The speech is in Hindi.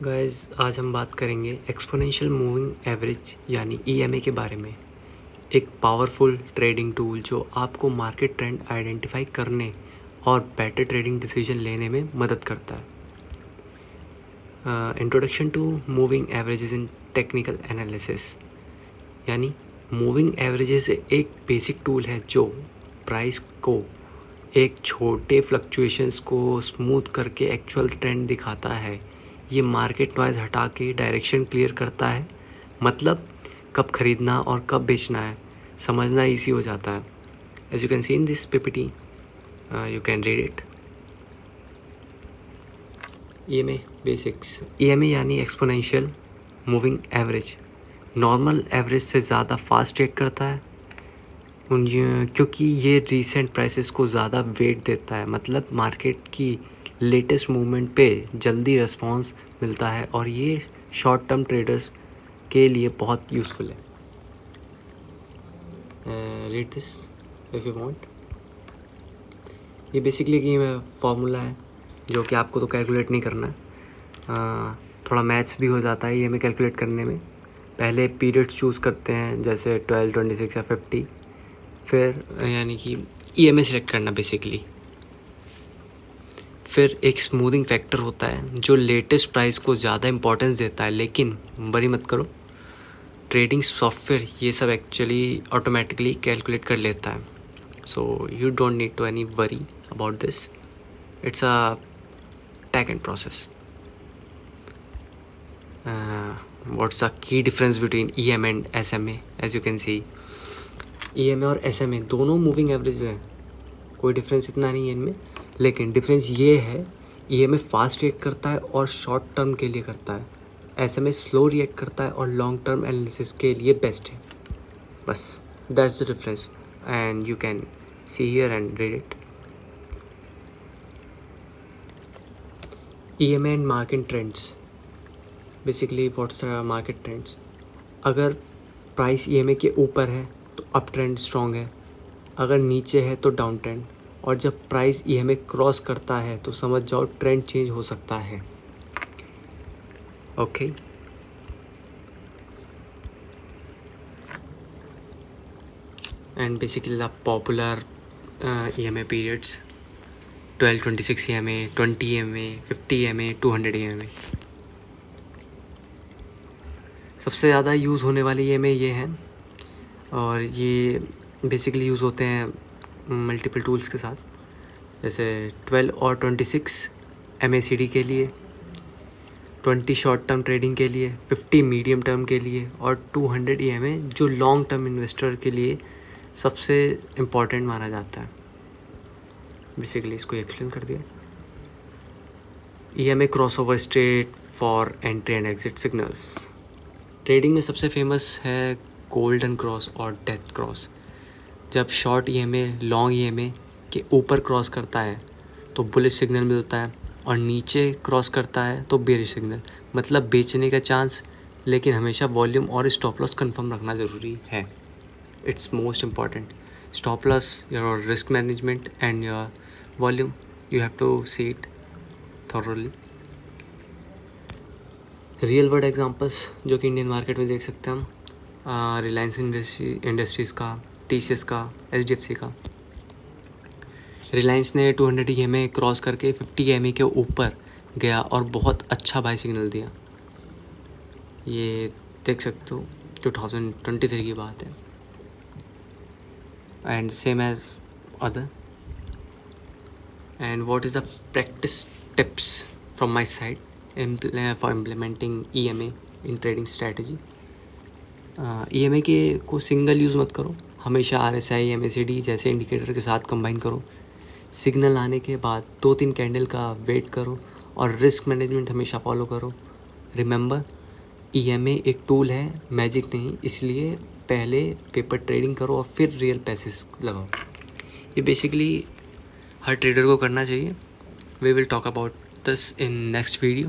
गाइस आज हम बात करेंगे एक्सपोनेंशियल मूविंग एवरेज यानी ईएमए के बारे में। एक पावरफुल ट्रेडिंग टूल जो आपको मार्केट ट्रेंड आइडेंटिफाई करने और बेटर ट्रेडिंग डिसीजन लेने में मदद करता है। Introduction to moving averages in technical analysis यानी मूविंग एवरेजेस एक बेसिक टूल है जो प्राइस को एक छोटे फ्लक्चुएशंस को स्मूथ करके एक्चुअल ट्रेंड दिखाता है। ये मार्केट नॉइज़ हटा के डायरेक्शन क्लियर करता है, मतलब कब खरीदना और कब बेचना है समझना इजी हो जाता है। As you can see in this PPT, you can read it. EMA basics. EMA यानी exponential moving average normal average से ज़्यादा फास्ट ट्रेड करता है क्योंकि ये रीसेंट प्राइसेस को ज़्यादा वेट देता है, मतलब मार्केट की लेटेस्ट मूवमेंट पे जल्दी रिस्पॉन्स मिलता है और ये शॉर्ट टर्म ट्रेडर्स के लिए बहुत यूज़फुल है। Read this if you want. ये बेसिकली कि फॉर्मूला है जो कि आपको तो कैलकुलेट नहीं करना है, थोड़ा मैथ्स भी हो जाता है ये हमें कैलकुलेट करने में। पहले पीरियड्स चूज़ करते हैं जैसे 12, 26 या 50, फिर यानी कि ईएमए सिलेक्ट करना बेसिकली। फिर एक स्मूथिंग फैक्टर होता है जो लेटेस्ट प्राइस को ज़्यादा इंपॉर्टेंस देता है, लेकिन वरी मत करो, ट्रेडिंग सॉफ्टवेयर ये सब एक्चुअली ऑटोमेटिकली कैलकुलेट कर लेता है, so you don't need to any worry about this. It's a tech and process. What's the key difference between EMA and SMA? As you can see, EMA और SMA दोनों मूविंग एवरेज हैं, कोई डिफरेंस इतना नहीं है इनमें, लेकिन डिफरेंस ये है EMA फास्ट रिएक्ट करता है और शॉर्ट टर्म के लिए करता है, SMA स्लो रिएक्ट करता है और लॉन्ग टर्म एनालिसिस के लिए बेस्ट है। बस that's the difference and you can see here and read it. EMA and market trends. Basically what's the market trends? अगर प्राइस EMA के ऊपर है तो अप ट्रेंड स्ट्रॉन्ग है, अगर नीचे है तो डाउन ट्रेंड, और जब प्राइस EMA क्रॉस करता है तो समझ जाओ ट्रेंड चेंज हो सकता है। Okay and basically the popular EMA periods 12, 26 EMA, 20 EMA, 50 EMA, 200 EMA। सबसे ज़्यादा यूज़ होने वाले EMA ये हैं और ये बेसिकली यूज़ होते हैं मल्टीपल टूल्स के साथ, जैसे 12 और 26 MACD के लिए, 20 शॉर्ट टर्म ट्रेडिंग के लिए, 50 मीडियम टर्म के लिए और 200 EMA जो लॉन्ग टर्म इन्वेस्टर के लिए सबसे इम्पॉर्टेंट माना जाता है। बेसिकली इसको एक्सप्लेन कर दिया। EMA crossover straight for entry and exit signals. Trading में सबसे फेमस है गोल्डन क्रॉस और डेथ क्रॉस। जब शॉर्ट EMA लॉन्ग EMA के ऊपर क्रॉस करता है तो बुलिश सिग्नल मिलता है और नीचे क्रॉस करता है तो बेरिश सिग्नल, मतलब बेचने का चांस, लेकिन हमेशा वॉल्यूम और स्टॉप लॉस कंफर्म रखना ज़रूरी है। It's most important. Stop loss, your risk management and your volume, you have to see it thoroughly. Real world examples जो कि इंडियन मार्केट में देख सकते हैं हम, रिलायंस इंडस्ट्रीज़ का, TCS का, HDFC का। रिलायंस ने 200 EMA क्रॉस करके 50 EMA के ऊपर गया और बहुत अच्छा बाय सिग्नल दिया, ये देख सकते हो, 2023 की बात है। And same as other. And what is the practice tips from my side for implementing EMA in trading strategy? EMA के को सिंगल यूज़ मत करो, हमेशा RSI MACD जैसे इंडिकेटर के साथ कंबाइन करो। सिग्नल आने के बाद 2-3 कैंडल का वेट करो और रिस्क मैनेजमेंट हमेशा फॉलो करो। रिमेंबर, EMA एक टूल है, मैजिक नहीं, इसलिए पहले पेपर ट्रेडिंग करो और फिर रियल पैसे लगाओ। ये बेसिकली हर ट्रेडर को करना चाहिए। We will talk about this in next video.